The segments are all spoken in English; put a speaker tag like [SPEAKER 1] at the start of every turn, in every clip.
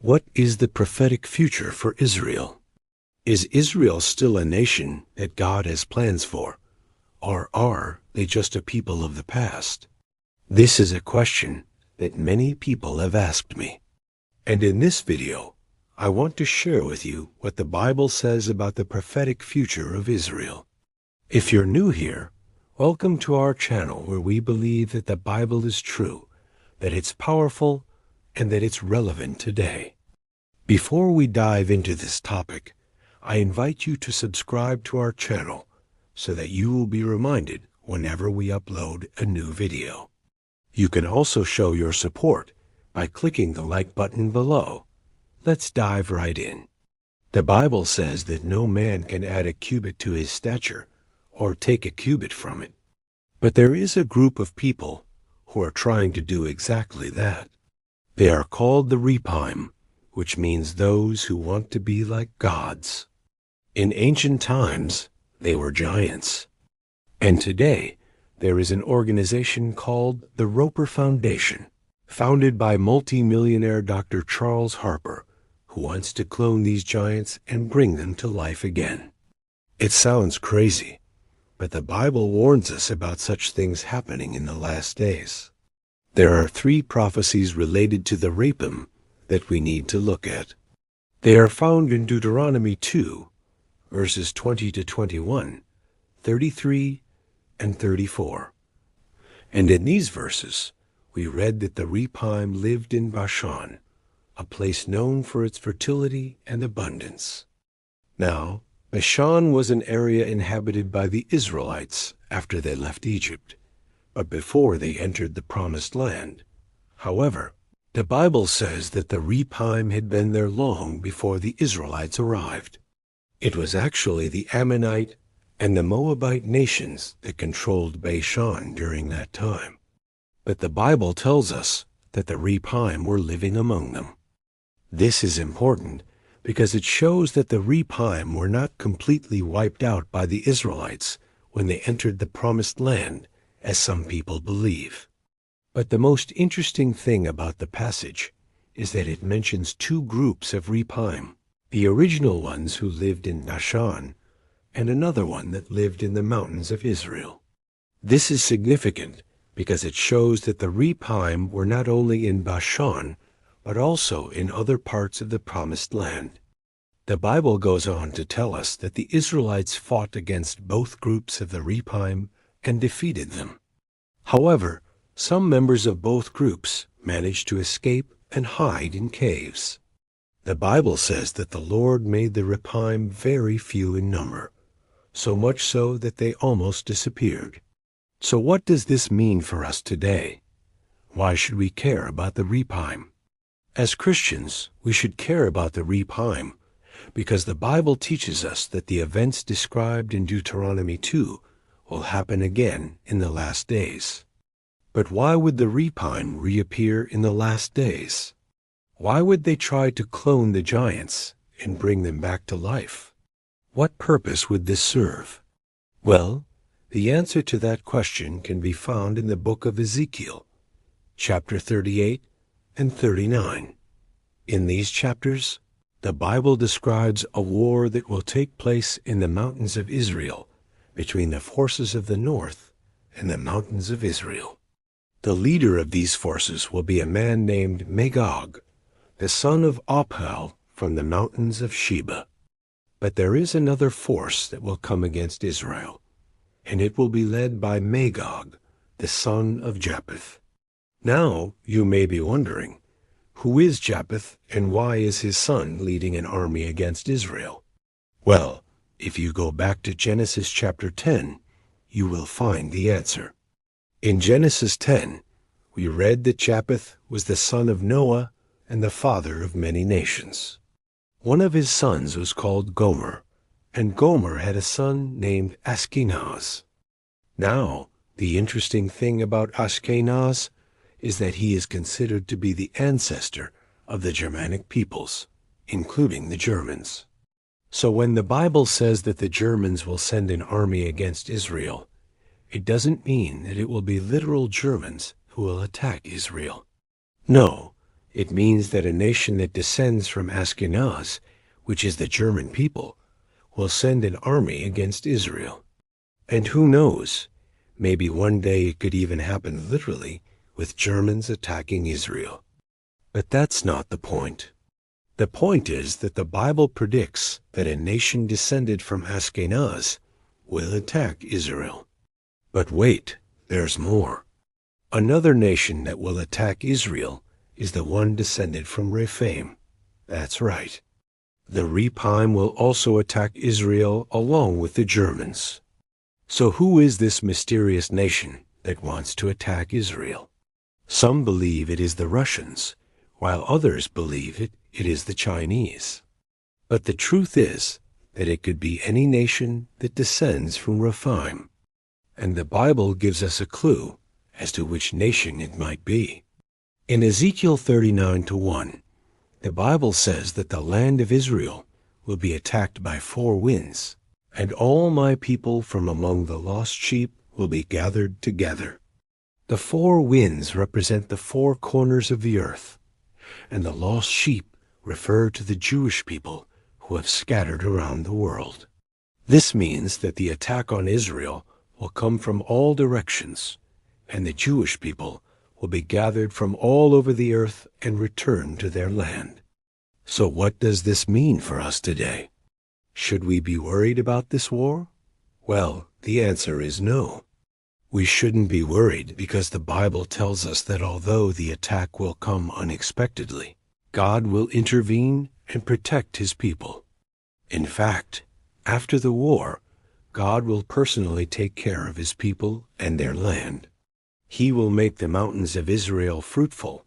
[SPEAKER 1] What is the prophetic future for Israel? Is Israel still a nation that God has plans for, or are they just a people of the past? This is a question that many people have asked me. And in this video, I want to share with you what the Bible says about the prophetic future of Israel. If you're new here, welcome to our channel where we believe that the Bible is true, that it's powerful, and that it's relevant today. Before we dive into this topic, I invite you to subscribe to our channel so that you will be reminded whenever we upload a new video. You can also show your support by clicking the like button below. Let's dive right in. The Bible says that no man can add a cubit to his stature or take a cubit from it. But there is a group of people who are trying to do exactly that. They are called the Rephaim, which means those who want to be like gods. In ancient times, they were giants. And today, there is an organization called the Roper Foundation, founded by multi-millionaire Dr. Charles Harper, who wants to clone these giants and bring them to life again. It sounds crazy, but the Bible warns us about such things happening in the last days. There are 3 prophecies related to the Rephaim that we need to look at. They are found in Deuteronomy 2, verses 20 to 21, 33, and 34. And in these verses, we read that the Rephaim lived in Bashan, a place known for its fertility and abundance. Now, Bashan was an area inhabited by the Israelites after they left Egypt, but before they entered the Promised Land. However, the Bible says that the Rephaim had been there long before the Israelites arrived. It was actually the Ammonite and the Moabite nations that controlled Bashan during that time. But the Bible tells us that the Rephaim were living among them. This is important because it shows that the Rephaim were not completely wiped out by the Israelites when they entered the Promised Land, as some people believe. But the most interesting thing about the passage is that it mentions 2 groups of Rephaim, the original ones who lived in Bashan, and another one that lived in the mountains of Israel. This is significant because it shows that the Rephaim were not only in Bashan, but also in other parts of the Promised Land. The Bible goes on to tell us that the Israelites fought against both groups of the Rephaim and defeated them. However, some members of both groups managed to escape and hide in caves. The Bible says that the Lord made the Rephaim very few in number, so much so that they almost disappeared. So what does this mean for us today? Why should we care about the Rephaim? As Christians, we should care about the Rephaim because the Bible teaches us that the events described in Deuteronomy 2 will happen again in the last days. But why would the Rephaim reappear in the last days? Why would they try to clone the giants and bring them back to life? What purpose would this serve? Well, the answer to that question can be found in the book of Ezekiel, chapter 38 and 39. In these chapters, the Bible describes a war that will take place in the mountains of Israel between the forces of the north and the mountains of Israel. The leader of these forces will be a man named Magog, the son of Ophel from the mountains of Sheba. But there is another force that will come against Israel, and it will be led by Magog, the son of Japheth. Now you may be wondering, who is Japheth and why is his son leading an army against Israel? Well, if you go back to Genesis chapter 10, you will find the answer. In Genesis 10, we read that Japheth was the son of Noah and the father of many nations. One of his sons was called Gomer, and Gomer had a son named Ashkenaz. Now, the interesting thing about Ashkenaz is that he is considered to be the ancestor of the Germanic peoples, including the Germans. So when the Bible says that the Germans will send an army against Israel, it doesn't mean that it will be literal Germans who will attack Israel. No, It means that a nation that descends from Ashkenaz, which is the German people, will send an army against Israel. And who knows, maybe one day it could even happen literally, with Germans attacking Israel. But that's not the point. The point is that the Bible predicts that a nation descended from Ashkenaz will attack Israel. But wait, there's more. Another nation that will attack Israel is the one descended from Rephaim. That's right. The Rephaim will also attack Israel along with the Germans. So who is this mysterious nation that wants to attack Israel? Some believe it is the Russians, while others believe it is the Chinese. But the truth is that it could be any nation that descends from Rephaim. And the Bible gives us a clue as to which nation it might be. In Ezekiel 39:1, the Bible says that the land of Israel will be attacked by 4 winds, and all my people from among the lost sheep will be gathered together. The 4 winds represent the 4 corners of the earth, and the lost sheep refer to the Jewish people who have scattered around the world. This means that the attack on Israel will come from all directions, and the Jewish people will be gathered from all over the earth and return to their land. So what does this mean for us today? Should we be worried about this war? Well, the answer is no. We shouldn't be worried because the Bible tells us that although the attack will come unexpectedly, God will intervene and protect his people. In fact, after the war, God will personally take care of his people and their land. He will make the mountains of Israel fruitful,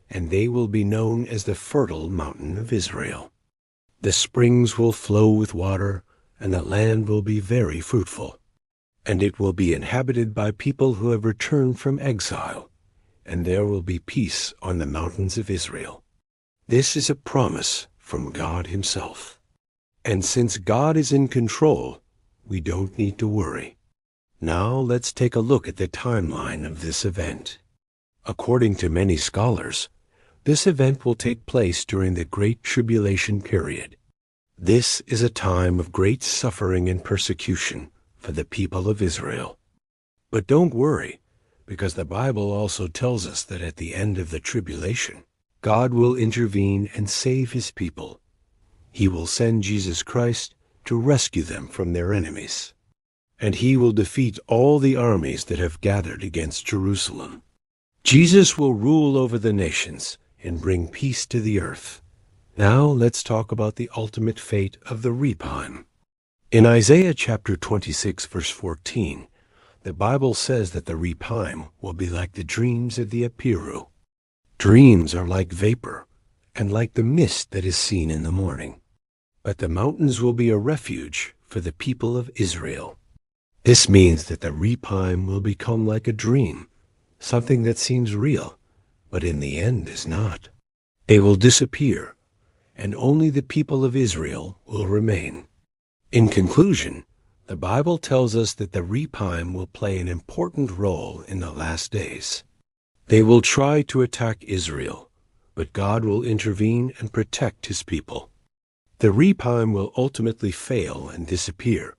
[SPEAKER 1] and they will be known as the fertile mountain of Israel. The springs will flow with water, and the land will be very fruitful. And it will be inhabited by people who have returned from exile, and there will be peace on the mountains of Israel. This is a promise from God himself. And since God is in control, we don't need to worry. Now let's take a look at the timeline of this event. According to many scholars, this event will take place during the Great Tribulation period. This is a time of great suffering and persecution for the people of Israel. But don't worry, because the Bible also tells us that at the end of the tribulation, God will intervene and save his people. He will send Jesus Christ to rescue them from their enemies. And he will defeat all the armies that have gathered against Jerusalem. Jesus will rule over the nations and bring peace to the earth. Now let's talk about the ultimate fate of the Rephaim. In Isaiah chapter 26, verse 14, the Bible says that the Rephaim will be like the dreams of the Apiru. Dreams are like vapor, and like the mist that is seen in the morning. But the mountains will be a refuge for the people of Israel. This means that the Rephaim will become like a dream, something that seems real, but in the end is not. They will disappear, and only the people of Israel will remain. In conclusion, the Bible tells us that the Rephaim will play an important role in the last days. They will try to attack Israel, but God will intervene and protect his people. The Rephaim will ultimately fail and disappear,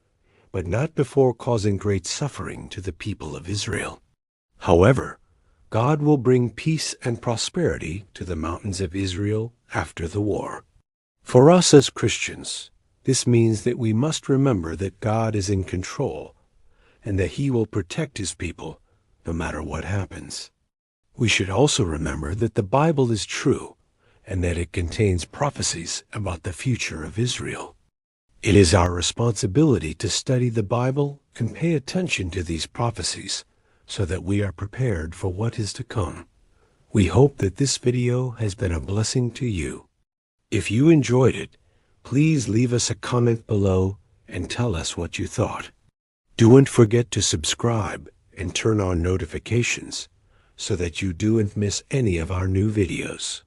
[SPEAKER 1] but not before causing great suffering to the people of Israel. However, God will bring peace and prosperity to the mountains of Israel after the war. For us as Christians, this means that we must remember that God is in control and that he will protect his people no matter what happens. We should also remember that the Bible is true and that it contains prophecies about the future of Israel. It is our responsibility to study the Bible and pay attention to these prophecies so that we are prepared for what is to come. We hope that this video has been a blessing to you. If you enjoyed it, please leave us a comment below and tell us what you thought. Don't forget to subscribe and turn on notifications so that you don't miss any of our new videos.